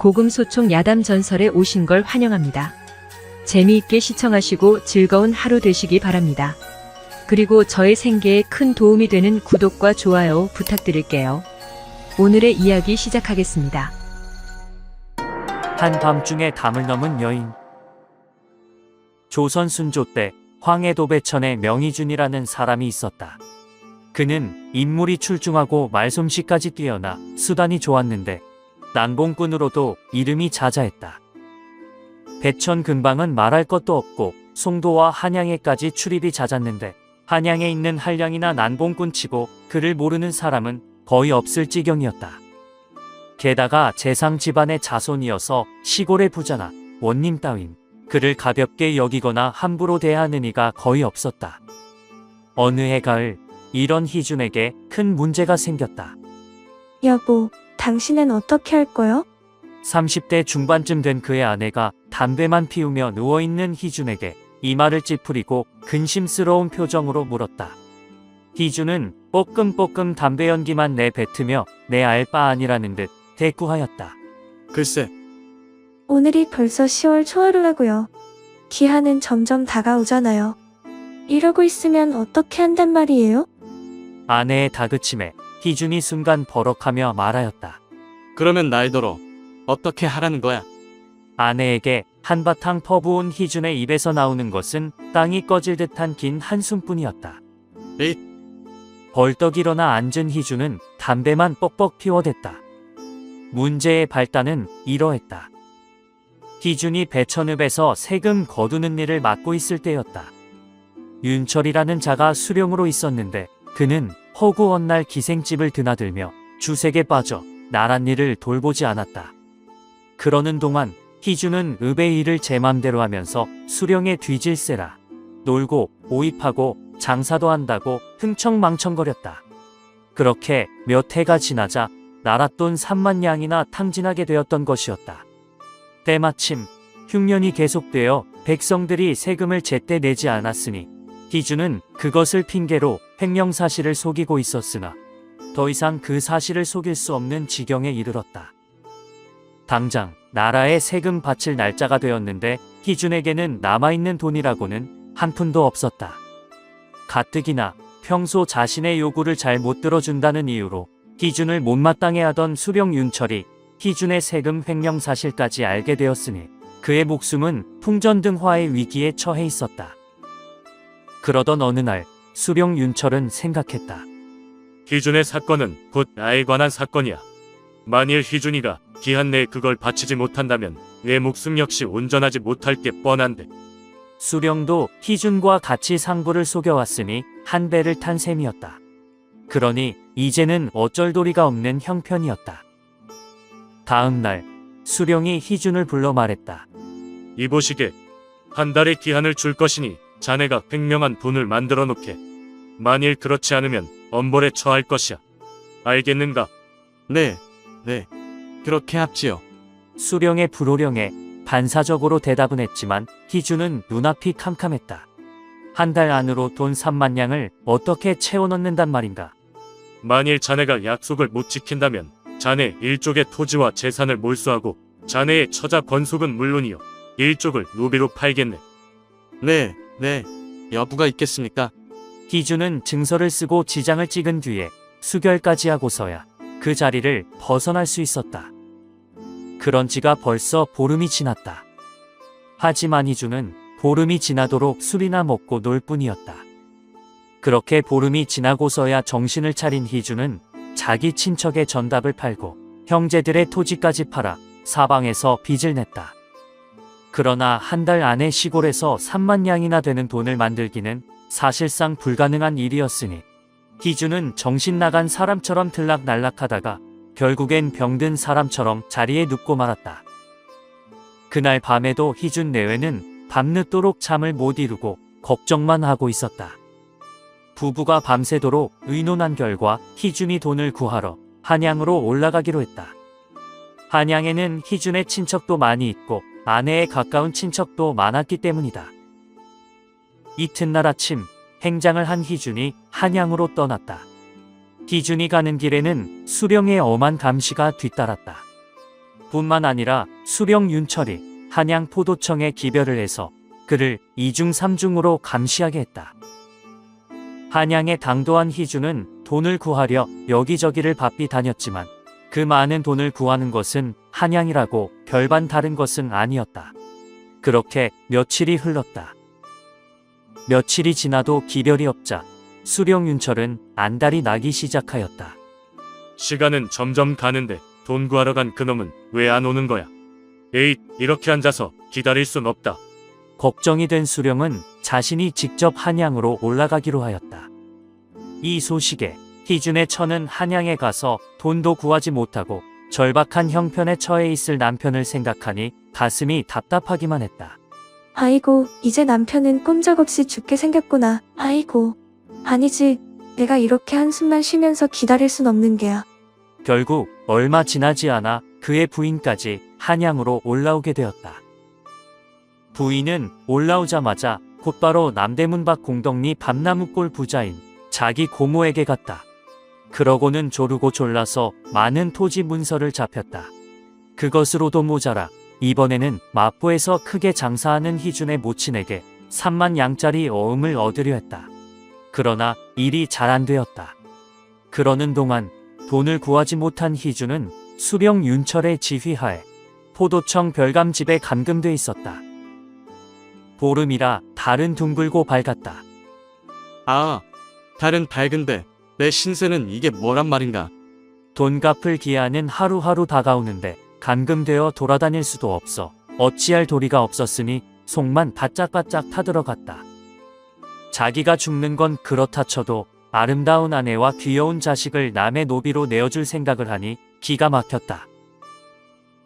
고금소총 야담 전설에 오신 걸 환영합니다. 재미있게 시청하시고 즐거운 하루 되시기 바랍니다. 그리고 저의 생계에 큰 도움이 되는 구독과 좋아요 부탁드릴게요. 오늘의 이야기 시작하겠습니다. 한밤중에 담을 넘은 여인. 조선 순조 때 황해도배천에 명의준이라는 사람이 있었다. 그는 인물이 출중하고 말솜씨까지 뛰어나 수단이 좋았는데 난봉꾼으로도 이름이 자자했다. 배천 근방은 말할 것도 없고 송도와 한양에까지 출입이 잦았는데 한양에 있는 한량이나 난봉꾼치고 그를 모르는 사람은 거의 없을 지경이었다. 게다가 재상 집안의 자손이어서 시골의 부자나 원님 따윈 그를 가볍게 여기거나 함부로 대하는 이가 거의 없었다. 어느 해 가을 이런 희준에게 큰 문제가 생겼다. 여보, 당신은 어떻게 할 거요? 30대 중반쯤 된 그의 아내가 담배만 피우며 누워있는 희준에게 이마를 찌푸리고 근심스러운 표정으로 물었다. 희준은 뽀끔뽀끔 담배 연기만 내뱉으며 내 알 바 아니라는 듯 대꾸하였다. 글쎄, 오늘이 벌써 10월 초하루라고요. 기한은 점점 다가오잖아요. 이러고 있으면 어떻게 한단 말이에요? 아내의 다그침에 희준이 순간 버럭하며 말하였다. 그러면 날더러 어떻게 하라는 거야? 아내에게 한바탕 퍼부은 희준의 입에서 나오는 것은 땅이 꺼질 듯한 긴 한숨뿐이었다. 에잇! 벌떡 일어나 앉은 희준은 담배만 뻑뻑 피워댔다. 문제의 발단은 이러했다. 희준이 배천읍에서 세금 거두는 일을 맡고 있을 때였다. 윤철이라는 자가 수령으로 있었는데 그는 허구 어느 날 기생집을 드나들며 주색에 빠져 나란 일을 돌보지 않았다. 그러는 동안 희준은 읍의 일을 제 맘대로 하면서 수령에 뒤질세라 놀고 오입하고 장사도 한다고 흥청망청거렸다. 그렇게 몇 해가 지나자 나랏돈 3만 양이나 탕진하게 되었던 것이었다. 때마침 흉년이 계속되어 백성들이 세금을 제때 내지 않았으니 희준은 그것을 핑계로 횡령사실을 속이고 있었으나 더 이상 그 사실을 속일 수 없는 지경에 이르렀다. 당장 나라에 세금 바칠 날짜가 되었는데 희준에게는 남아있는 돈이라고는 한 푼도 없었다. 가뜩이나 평소 자신의 요구를 잘 못 들어준다는 이유로 희준을 못마땅해 하던 수령 윤철이 희준의 세금 횡령 사실까지 알게 되었으니 그의 목숨은 풍전등화의 위기에 처해 있었다. 그러던 어느 날 수령 윤철은 생각했다. 희준의 사건은 곧 나에 관한 사건이야. 만일 희준이가 기한 내에 그걸 바치지 못한다면 내 목숨 역시 온전하지 못할 게 뻔한데. 수령도 희준과 같이 상부를 속여왔으니 한 배를 탄 셈이었다. 그러니 이제는 어쩔 도리가 없는 형편이었다. 다음 날 수령이 희준을 불러 말했다. 이보시게, 한 달의 기한을 줄 것이니 자네가 횡령한 돈을 만들어 놓게. 만일 그렇지 않으면 엄벌에 처할 것이야. 알겠는가? 네, 그렇게 합지요. 수령의 불호령에 반사적으로 대답은 했지만 희준은 눈앞이 캄캄했다. 한 달 안으로 돈 3만 양을 어떻게 채워넣는단 말인가? 만일 자네가 약속을 못 지킨다면 자네 일족의 토지와 재산을 몰수하고 자네의 처자 권속은 물론이요 일족을 노비로 팔겠네. 네, 여부가 있겠습니까? 희준은 증서를 쓰고 지장을 찍은 뒤에 수결까지 하고서야 그 자리를 벗어날 수 있었다. 그런 지가 벌써 보름이 지났다. 하지만 희준은 보름이 지나도록 술이나 먹고 놀 뿐이었다. 그렇게 보름이 지나고서야 정신을 차린 희준은 자기 친척의 전답을 팔고 형제들의 토지까지 팔아 사방에서 빚을 냈다. 그러나 한 달 안에 시골에서 3만 양이나 되는 돈을 만들기는 사실상 불가능한 일이었으니 희준은 정신 나간 사람처럼 들락날락하다가 결국엔 병든 사람처럼 자리에 눕고 말았다. 그날 밤에도 희준 내외는 밤늦도록 잠을 못 이루고 걱정만 하고 있었다. 부부가 밤새도록 의논한 결과 희준이 돈을 구하러 한양으로 올라가기로 했다. 한양에는 희준의 친척도 많이 있고 아내에 가까운 친척도 많았기 때문이다. 이튿날 아침 행장을 한 희준이 한양으로 떠났다. 희준이 가는 길에는 수령의 엄한 감시가 뒤따랐다. 뿐만 아니라 수령 윤철이 한양 포도청에 기별을 해서 그를 2중 3중으로 감시하게 했다. 한양에 당도한 희주는 돈을 구하려 여기저기를 바삐 다녔지만 그 많은 돈을 구하는 것은 한양이라고 별반 다른 것은 아니었다. 그렇게 며칠이 흘렀다. 며칠이 지나도 기별이 없자 수령 윤철은 안달이 나기 시작하였다. 시간은 점점 가는데 돈 구하러 간 그놈은 왜 안 오는 거야? 에잇, 이렇게 앉아서 기다릴 순 없다. 걱정이 된 수령은 자신이 직접 한양으로 올라가기로 하였다. 이 소식에 희준의 처는 한양에 가서 돈도 구하지 못하고 절박한 형편에 처해 있을 남편을 생각하니 가슴이 답답하기만 했다. 아이고, 이제 남편은 꼼짝없이 죽게 생겼구나. 아이고. 아니지. 내가 이렇게 한숨만 쉬면서 기다릴 순 없는 게야. 결국 얼마 지나지 않아 그의 부인까지 한양으로 올라오게 되었다. 부인은 올라오자마자 곧바로 남대문 밖 공덕리 밤나무골 부자인 자기 고모에게 갔다. 그러고는 조르고 졸라서 많은 토지 문서를 잡혔다. 그것으로도 모자라 이번에는 마포에서 크게 장사하는 희준의 모친에게 3만 양짜리 어음을 얻으려 했다. 그러나 일이 잘 안 되었다. 그러는 동안 돈을 구하지 못한 희준은 수령 윤철의 지휘하에 포도청 별감집에 감금돼 있었다. 보름이라 달은 둥글고 밝았다. 아, 달은 밝은데 내 신세는 이게 뭐란 말인가? 돈 갚을 기한은 하루하루 다가오는데 감금되어 돌아다닐 수도 없어 어찌할 도리가 없었으니 속만 바짝바짝 타들어갔다. 자기가 죽는 건 그렇다 쳐도 아름다운 아내와 귀여운 자식을 남의 노비로 내어줄 생각을 하니 기가 막혔다.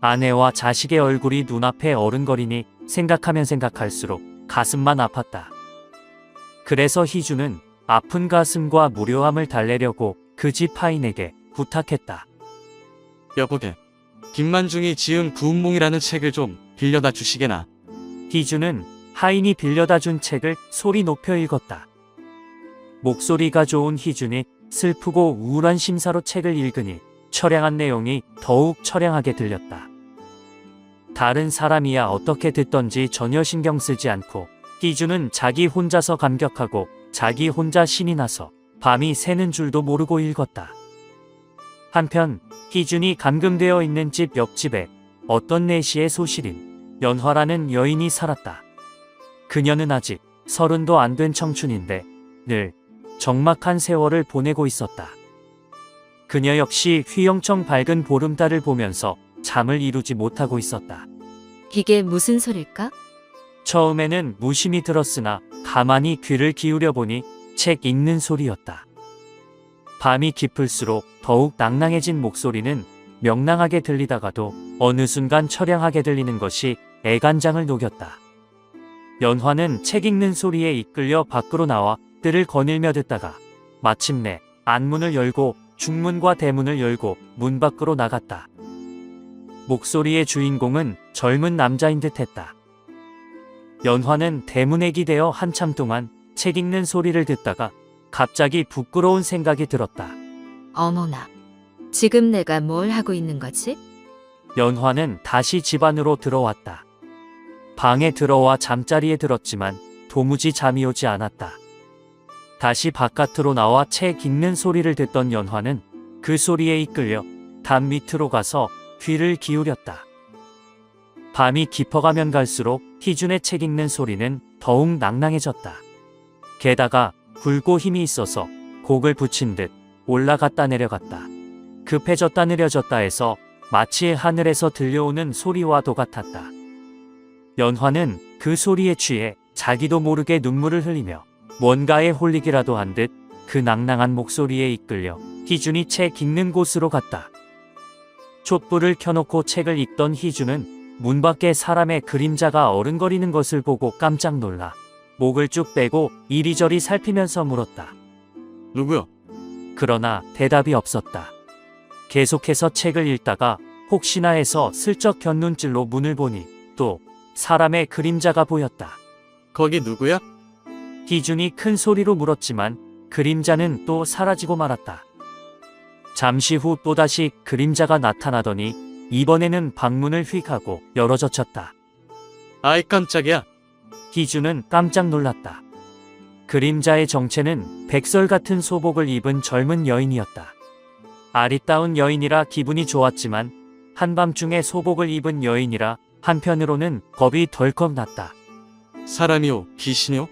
아내와 자식의 얼굴이 눈앞에 어른거리니 생각하면 생각할수록 가슴만 아팠다. 그래서 희주는 아픈 가슴과 무료함을 달래려고 그 집 하인에게 부탁했다. 여보게, 김만중이 지은 구운몽이라는 책을 좀 빌려다 주시게나. 희주는 하인이 빌려다 준 책을 소리 높여 읽었다. 목소리가 좋은 희준이 슬프고 우울한 심사로 책을 읽으니 처량한 내용이 더욱 처량하게 들렸다. 다른 사람이야 어떻게 듣던지 전혀 신경 쓰지 않고 희준은 자기 혼자서 감격하고 자기 혼자 신이 나서 밤이 새는 줄도 모르고 읽었다. 한편 희준이 감금되어 있는 집 옆집에 어떤 내시의 소실인 연화라는 여인이 살았다. 그녀는 아직 30도 안 된 청춘인데 늘 적막한 세월을 보내고 있었다. 그녀 역시 휘영청 밝은 보름달을 보면서 잠을 이루지 못하고 있었다. 이게 무슨 소릴까? 처음에는 무심히 들었으나 가만히 귀를 기울여 보니 책 읽는 소리였다. 밤이 깊을수록 더욱 낭낭해진 목소리는 명랑하게 들리다가도 어느 순간 처량하게 들리는 것이 애간장을 녹였다. 연화는 책 읽는 소리에 이끌려 밖으로 나와 뜰을 거닐며 듣다가 마침내 안문을 열고 중문과 대문을 열고 문 밖으로 나갔다. 목소리의 주인공은 젊은 남자인 듯했다. 연화는 대문에 기대어 한참 동안 책 읽는 소리를 듣다가 갑자기 부끄러운 생각이 들었다. 어머나, 지금 내가 뭘 하고 있는 거지? 연화는 다시 집 안으로 들어왔다. 방에 들어와 잠자리에 들었지만 도무지 잠이 오지 않았다. 다시 바깥으로 나와 책 읽는 소리를 듣던 연화는 그 소리에 이끌려 담 밑으로 가서 귀를 기울였다. 밤이 깊어가면 갈수록 희준의 책 읽는 소리는 더욱 낭낭해졌다. 게다가 굵고 힘이 있어서 곡을 붙인 듯 올라갔다 내려갔다. 급해졌다 느려졌다 해서 마치 하늘에서 들려오는 소리와도 같았다. 연화는 그 소리에 취해 자기도 모르게 눈물을 흘리며 뭔가에 홀리기라도 한 듯 그 낭낭한 목소리에 이끌려 희준이 책 읽는 곳으로 갔다. 촛불을 켜놓고 책을 읽던 희준은 문 밖에 사람의 그림자가 어른거리는 것을 보고 깜짝 놀라 목을 쭉 빼고 이리저리 살피면서 물었다. 누구요? 그러나 대답이 없었다. 계속해서 책을 읽다가 혹시나 해서 슬쩍 곁눈질로 문을 보니 또 사람의 그림자가 보였다. 거기 누구야? 희준이 큰 소리로 물었지만 그림자는 또 사라지고 말았다. 잠시 후 또다시 그림자가 나타나더니 이번에는 방문을 휙 하고 열어젖혔다. 아이 깜짝이야. 희주는 깜짝 놀랐다. 그림자의 정체는 백설 같은 소복을 입은 젊은 여인이었다. 아리따운 여인이라 기분이 좋았지만 한밤중에 소복을 입은 여인이라 한편으로는 겁이 덜컥 났다. 사람이요, 귀신이요?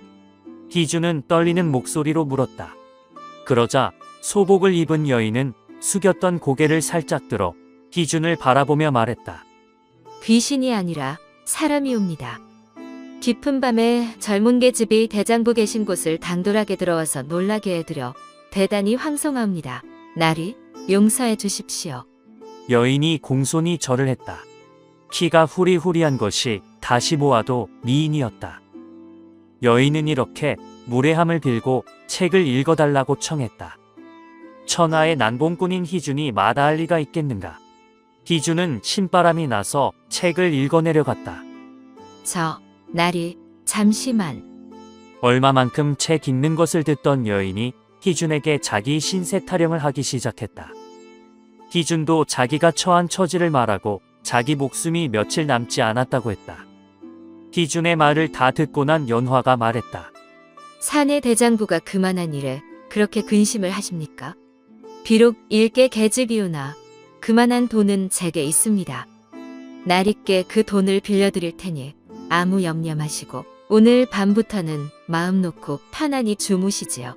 희주는 떨리는 목소리로 물었다. 그러자 소복을 입은 여인은 숙였던 고개를 살짝 들어 희준을 바라보며 말했다. 귀신이 아니라 사람이옵니다. 깊은 밤에 젊은 계집이 대장부 계신 곳을 당돌하게 들어와서 놀라게 해드려 대단히 황송합니다. 나리, 용서해 주십시오. 여인이 공손히 절을 했다. 키가 후리후리한 것이 다시 보아도 미인이었다. 여인은 이렇게 무례함을 빌고 책을 읽어달라고 청했다. 천하의 난봉꾼인 희준이 마다할 리가 있겠는가. 희준은 신바람이 나서 책을 읽어내려갔다. 나리, 잠시만. 얼마만큼 책 읽는 것을 듣던 여인이 희준에게 자기 신세 타령을 하기 시작했다. 희준도 자기가 처한 처지를 말하고 자기 목숨이 며칠 남지 않았다고 했다. 희준의 말을 다 듣고 난 연화가 말했다. 사내 대장부가 그만한 일에 그렇게 근심을 하십니까? 비록 일개 계집이오나 그만한 돈은 제게 있습니다. 나리께 그 돈을 빌려드릴 테니 아무 염려 마시고 오늘 밤부터는 마음 놓고 편안히 주무시지요.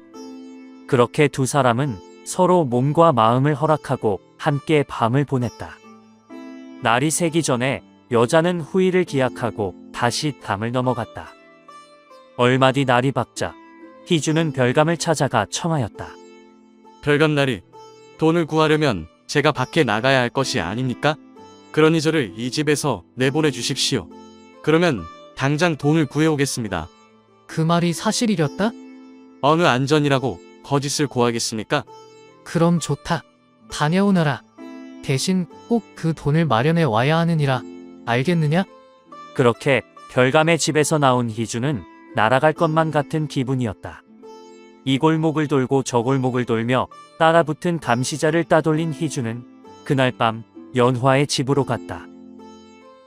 그렇게 두 사람은 서로 몸과 마음을 허락하고 함께 밤을 보냈다. 날이 새기 전에 여자는 후일을 기약하고 다시 담을 넘어갔다. 얼마 뒤 날이 밝자 희주는 별감을 찾아가 청하였다. 별감나리, 돈을 구하려면 제가 밖에 나가야 할 것이 아닙니까? 그러니 저를 이 집에서 내보내 주십시오. 그러면 당장 돈을 구해오겠습니다. 그 말이 사실이렸다? 어느 안전이라고 거짓을 고하겠습니까? 그럼 좋다. 다녀오너라. 대신 꼭 그 돈을 마련해 와야 하느니라. 알겠느냐? 그렇게 별감의 집에서 나온 희주는 날아갈 것만 같은 기분이었다. 이 골목을 돌고 저 골목을 돌며 따라붙은 감시자를 따돌린 희주는 그날 밤 연화의 집으로 갔다.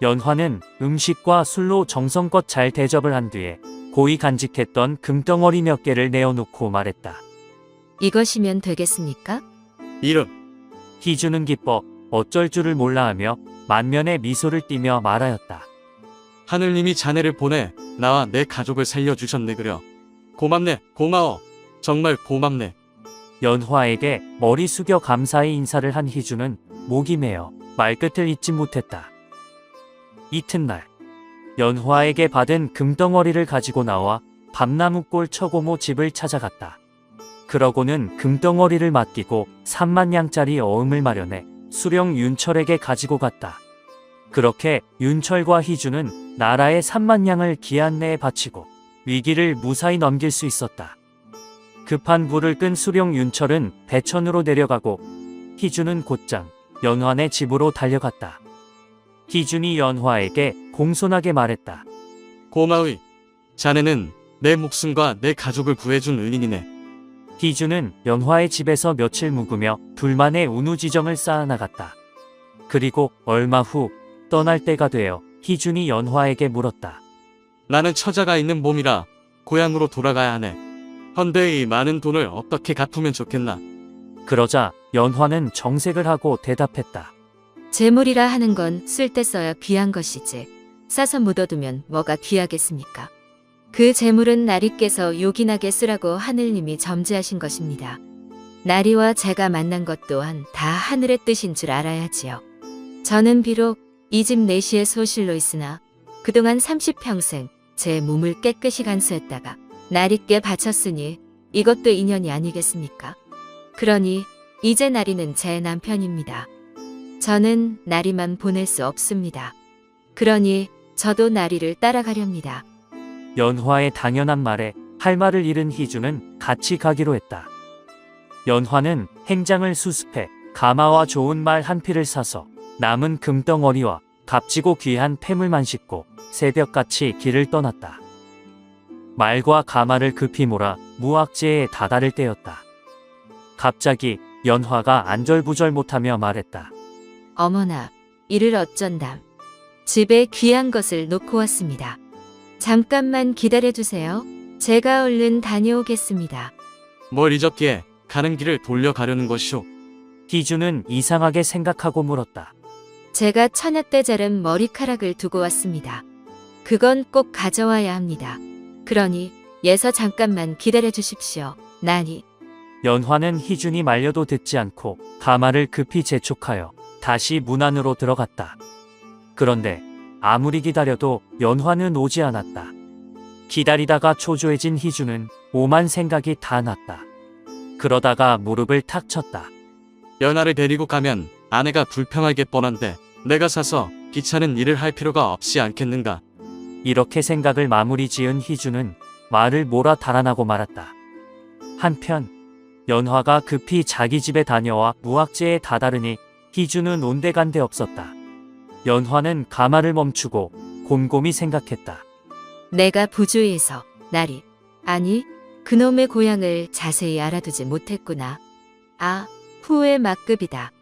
연화는 음식과 술로 정성껏 잘 대접을 한 뒤에 고이 간직했던 금덩어리 몇 개를 내어놓고 말했다. 이것이면 되겠습니까? 이름, 희주는 기뻐 어쩔 줄을 몰라 하며 만면에 미소를 띠며 말하였다. 하늘님이 자네를 보내 나와 내 가족을 살려주셨네 그려. 고맙네, 고마워. 정말 고맙네. 연화에게 머리 숙여 감사의 인사를 한 희주는 목이 메어 말끝을 잇지 못했다. 이튿날 연화에게 받은 금덩어리를 가지고 나와 밤나무골 처고모 집을 찾아갔다. 그러고는 금덩어리를 맡기고 3만냥짜리 어음을 마련해 수령 윤철에게 가지고 갔다. 그렇게 윤철과 희주는 나라의 3만냥을 기한 내에 바치고 위기를 무사히 넘길 수 있었다. 급한 불을 끈 수령 윤철은 배천으로 내려가고 희주는 곧장 연화네 집으로 달려갔다. 희준이 연화에게 공손하게 말했다. 고마위. 자네는 내 목숨과 내 가족을 구해준 은인이네. 희준은 연화의 집에서 며칠 묵으며 둘만의 운우지정을 쌓아나갔다. 그리고 얼마 후 떠날 때가 되어 희준이 연화에게 물었다. 나는 처자가 있는 몸이라 고향으로 돌아가야 하네. 헌데 이 많은 돈을 어떻게 갚으면 좋겠나? 그러자 연화는 정색을 하고 대답했다. 재물이라 하는 건 쓸 때 써야 귀한 것이지. 싸서 묻어두면 뭐가 귀하겠습니까? 그 재물은 나리께서 요긴하게 쓰라고 하늘님이 점지하신 것입니다. 나리와 제가 만난 것 또한 다 하늘의 뜻인 줄 알아야지요. 저는 비록 이 집 내시의 소실로 있으나 그동안 30평생 제 몸을 깨끗이 간수했다가 나리께 바쳤으니 이것도 인연이 아니겠습니까? 그러니 이제 나리는 제 남편입니다. 저는 나리만 보낼 수 없습니다. 그러니 저도 나리를 따라가렵니다. 연화의 당연한 말에 할 말을 잃은 희주는 같이 가기로 했다. 연화는 행장을 수습해 가마와 좋은 말 한 필을 사서 남은 금덩어리와 값지고 귀한 폐물만 싣고 새벽같이 길을 떠났다. 말과 가마를 급히 몰아 무악재에 다다를 때였다. 갑자기 연화가 안절부절 못하며 말했다. 어머나, 이를 어쩐담. 집에 귀한 것을 놓고 왔습니다. 잠깐만 기다려주세요. 제가 얼른 다녀오겠습니다. 뭘 잊었기에 가는 길을 돌려가려는 것이오. 희주는 이상하게 생각하고 물었다. 제가 처녀 때 자른 머리카락을 두고 왔습니다. 그건 꼭 가져와야 합니다. 그러니 예서 잠깐만 기다려 주십시오. 나니. 연화는 희준이 말려도 듣지 않고 가마를 급히 재촉하여 다시 문 안으로 들어갔다. 그런데 아무리 기다려도 연화는 오지 않았다. 기다리다가 초조해진 희준은 오만 생각이 다 났다. 그러다가 무릎을 탁 쳤다. 연하를 데리고 가면 아내가 불평할 게 뻔한데 내가 사서 귀찮은 일을 할 필요가 없지 않겠는가. 이렇게 생각을 마무리 지은 희준은 말을 몰아 달아나고 말았다. 한편 연화가 급히 자기 집에 다녀와 무학재에 다다르니 희준은 온데간데 없었다. 연화는 가마를 멈추고 곰곰이 생각했다. 내가 부주의해서 나리. 아니, 그놈의 고향을 자세히 알아두지 못했구나. 아, 후회 막급이다.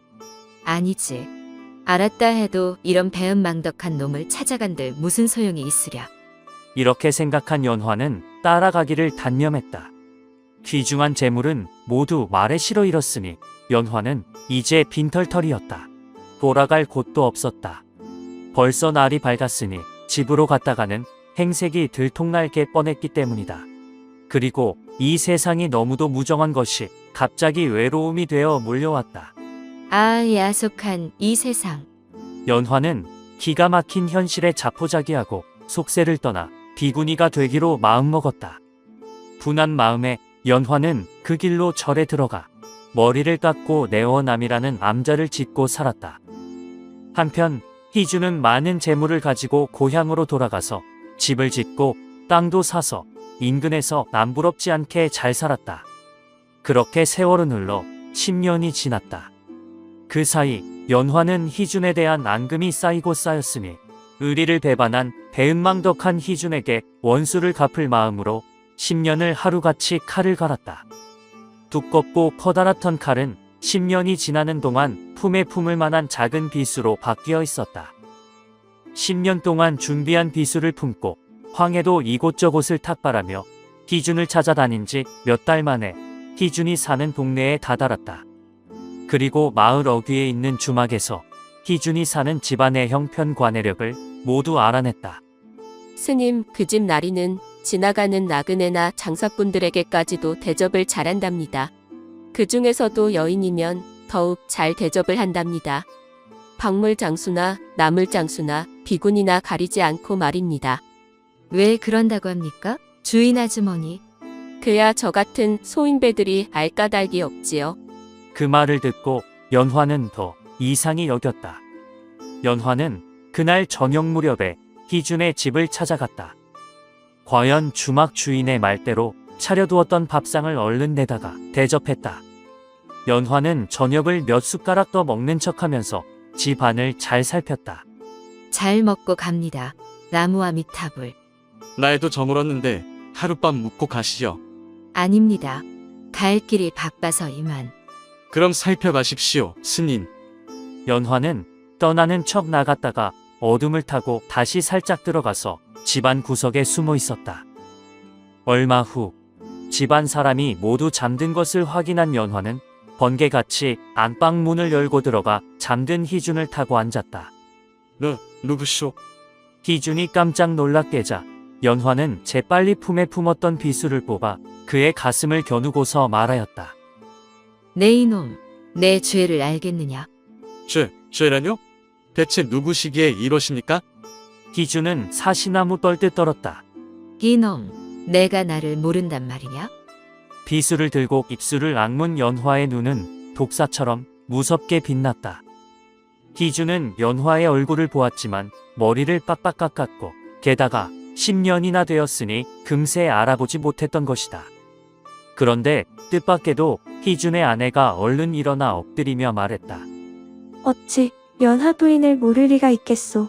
아니지. 알았다 해도 이런 배은망덕한 놈을 찾아간들 무슨 소용이 있으랴. 이렇게 생각한 연화는 따라가기를 단념했다. 귀중한 재물은 모두 말에 실어 잃었으니 연화는 이제 빈털털이었다. 돌아갈 곳도 없었다. 벌써 날이 밝았으니 집으로 갔다가는 행색이 들통날 게 뻔했기 때문이다. 그리고 이 세상이 너무도 무정한 것이 갑자기 외로움이 되어 몰려왔다. 아, 야속한 이 세상. 연화는 기가 막힌 현실에 자포자기하고 속세를 떠나 비구니가 되기로 마음먹었다. 분한 마음에 연화는 그 길로 절에 들어가 머리를 깎고 내원남이라는 암자를 짓고 살았다. 한편 희주는 많은 재물을 가지고 고향으로 돌아가서 집을 짓고 땅도 사서 인근에서 남부럽지 않게 잘 살았다. 그렇게 세월은 흘러 10년이 지났다. 그 사이 연화는 희준에 대한 앙금이 쌓이고 쌓였으니 의리를 배반한 배은망덕한 희준에게 원수를 갚을 마음으로 10년을 하루같이 칼을 갈았다. 두껍고 커다랗던 칼은 10년이 지나는 동안 품에 품을 만한 작은 비수로 바뀌어 있었다. 10년 동안 준비한 비수를 품고 황해도 이곳저곳을 탁발하며 희준을 찾아다닌 지 몇 달 만에 희준이 사는 동네에 다다랐다. 그리고 마을 어귀에 있는 주막에서 희준이 사는 집안의 형편 관해력을 모두 알아냈다. 스님, 그 집 나리는 지나가는 나그네나 장사꾼들에게까지도 대접을 잘한답니다. 그 중에서도 여인이면 더욱 잘 대접을 한답니다. 박물장수나 나물장수나 비군이나 가리지 않고 말입니다. 왜 그런다고 합니까? 주인 아주머니. 그야 저 같은 소인배들이 알 까닭이 없지요. 그 말을 듣고 연화는 더 이상히 여겼다. 연화는 그날 저녁 무렵에 희준의 집을 찾아갔다. 과연 주막 주인의 말대로 차려두었던 밥상을 얼른 내다가 대접했다. 연화는 저녁을 몇 숟가락 더 먹는 척하면서 집 안을 잘 살폈다. 잘 먹고 갑니다. 나무아미타불. 날도 저물었는데 하룻밤 묵고 가시죠. 아닙니다. 갈 길이 바빠서 이만. 그럼 살펴가십시오, 스님. 연화는 떠나는 척 나갔다가 어둠을 타고 다시 살짝 들어가서 집안 구석에 숨어 있었다. 얼마 후 집안 사람이 모두 잠든 것을 확인한 연화는 번개같이 안방 문을 열고 들어가 잠든 희준을 타고 앉았다. 누구쇼? 희준이 깜짝 놀라 깨자 연화는 재빨리 품에 품었던 비수를 뽑아 그의 가슴을 겨누고서 말하였다. 내 이놈, 내 죄를 알겠느냐? 죄라뇨? 대체 누구시기에 이러십니까? 희준은 사시나무 떨듯 떨었다. 이놈, 내가 나를 모른단 말이냐? 비수를 들고 입술을 악문 연화의 눈은 독사처럼 무섭게 빛났다. 희준은 연화의 얼굴을 보았지만 머리를 빡빡 깎았고 게다가 10년이나 되었으니 금세 알아보지 못했던 것이다. 그런데 뜻밖에도 희준의 아내가 얼른 일어나 엎드리며 말했다. 어찌 연하 부인을 모를 리가 있겠소.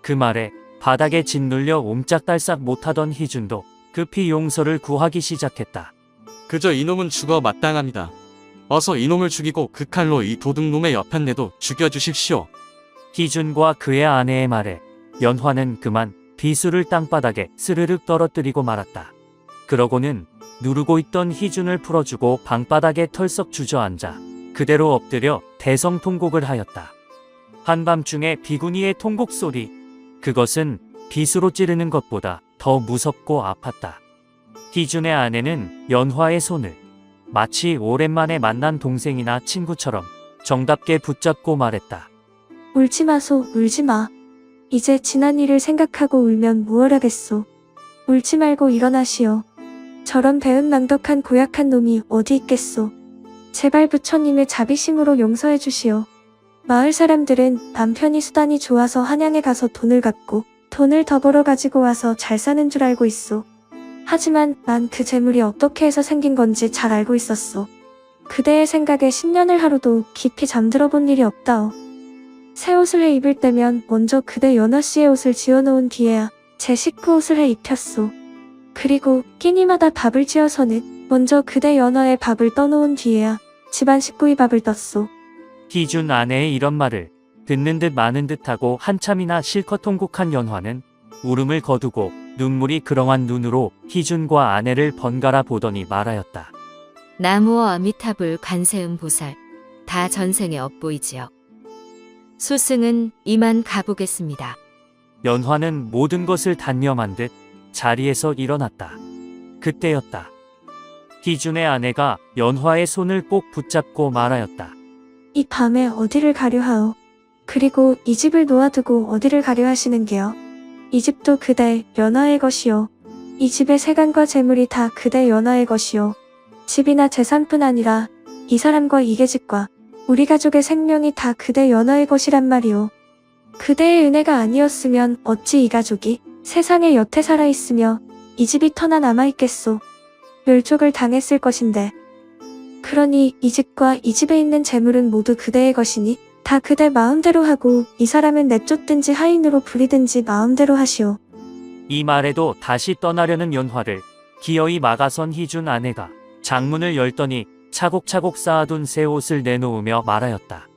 그 말에 바닥에 짓눌려 옴짝달싹 못하던 희준도 급히 용서를 구하기 시작했다. 그저 이놈은 죽어 마땅합니다. 어서 이놈을 죽이고 그 칼로 이 도둑놈의 옆판내도 죽여주십시오. 희준과 그의 아내의 말에 연화는 그만 비수를 땅바닥에 스르륵 떨어뜨리고 말았다. 그러고는 누르고 있던 희준을 풀어주고 방바닥에 털썩 주저앉아 그대로 엎드려 대성통곡을 하였다. 한밤중에 비구니의 통곡 소리, 그것은 비수로 찌르는 것보다 더 무섭고 아팠다. 희준의 아내는 연화의 손을 마치 오랜만에 만난 동생이나 친구처럼 정답게 붙잡고 말했다. 울지 마소, 울지 마. 이제 지난 일을 생각하고 울면 무얼 하겠소. 울지 말고 일어나시오. 저런 배은망덕한 고약한 놈이 어디 있겠소. 제발 부처님의 자비심으로 용서해 주시오. 마을 사람들은 남편이 수단이 좋아서 한양에 가서 돈을 갚고 돈을 더 벌어 가지고 와서 잘 사는 줄 알고 있소. 하지만 난 그 재물이 어떻게 해서 생긴 건지 잘 알고 있었소. 그대의 생각에 10년을 하루도 깊이 잠들어 본 일이 없다오. 새 옷을 해 입을 때면 먼저 그대 연화씨의 옷을 지어놓은 뒤에야 제 식구 옷을 해 입혔소. 그리고 끼니마다 밥을 지어서는 먼저 그대 연화의 밥을 떠놓은 뒤에야 집안 식구의 밥을 떴소. 희준 아내의 이런 말을 듣는 듯 마는 듯하고 한참이나 실컷 통곡한 연화는 울음을 거두고 눈물이 그렁한 눈으로 희준과 아내를 번갈아 보더니 말하였다. 나무어 아미타불 관세음 보살, 다 전생에 엇보이지요. 소승은 이만 가보겠습니다. 연화는 모든 것을 단념한 듯 자리에서 일어났다. 그때였다. 희준의 아내가 연화의 손을 꼭 붙잡고 말하였다. 이 밤에 어디를 가려 하오. 그리고 이 집을 놓아두고 어디를 가려 하시는게요. 이 집도 그대 연화의 것이요. 이 집의 세간과 재물이 다 그대 연화의 것이요. 집이나 재산뿐 아니라 이 사람과 이 계집과 우리 가족의 생명이 다 그대 연화의 것이란 말이오. 그대의 은혜가 아니었으면 어찌 이 가족이 세상에 여태 살아있으며 이 집이 터나 남아있겠소. 멸족을 당했을 것인데. 그러니 이 집과 이 집에 있는 재물은 모두 그대의 것이니 다 그대 마음대로 하고 이 사람은 내쫓든지 하인으로 부리든지 마음대로 하시오. 이 말에도 다시 떠나려는 연화를 기어이 막아선 희준 아내가 장문을 열더니 차곡차곡 쌓아둔 새 옷을 내놓으며 말하였다.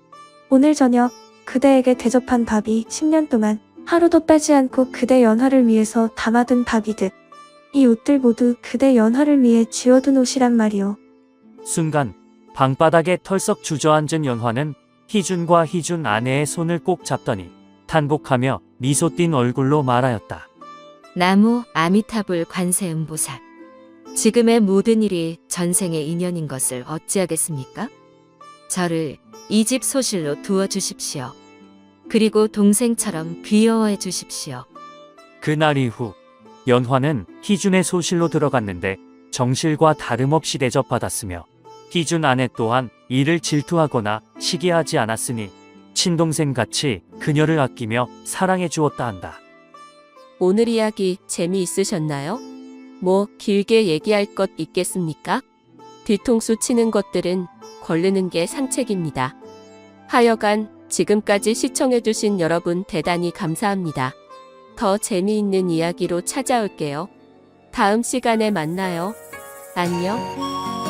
오늘 저녁 그대에게 대접한 밥이 10년 동안 하루도 빼지 않고 그대 연화를 위해서 담아둔 밥이듯 이 옷들 모두 그대 연화를 위해 지어둔 옷이란 말이오. 순간 방바닥에 털썩 주저앉은 연화는 희준과 희준 아내의 손을 꼭 잡더니 탄복하며 미소 띤 얼굴로 말하였다. 나무 아미타불 관세음 보살, 지금의 모든 일이 전생의 인연인 것을 어찌하겠습니까? 저를 이 집 소실로 두어 주십시오. 그리고 동생처럼 귀여워해 주십시오. 그날 이후 연화는 희준의 소실로 들어갔는데 정실과 다름없이 대접받았으며 희준 아내 또한 이를 질투하거나 시기하지 않았으니 친동생같이 그녀를 아끼며 사랑해 주었다 한다. 오늘 이야기 재미있으셨나요? 뭐 길게 얘기할 것 있겠습니까? 뒤통수 치는 것들은 거르는 게 상책입니다. 하여간 지금까지 시청해주신 여러분 대단히 감사합니다. 더 재미있는 이야기로 찾아올게요. 다음 시간에 만나요. 안녕.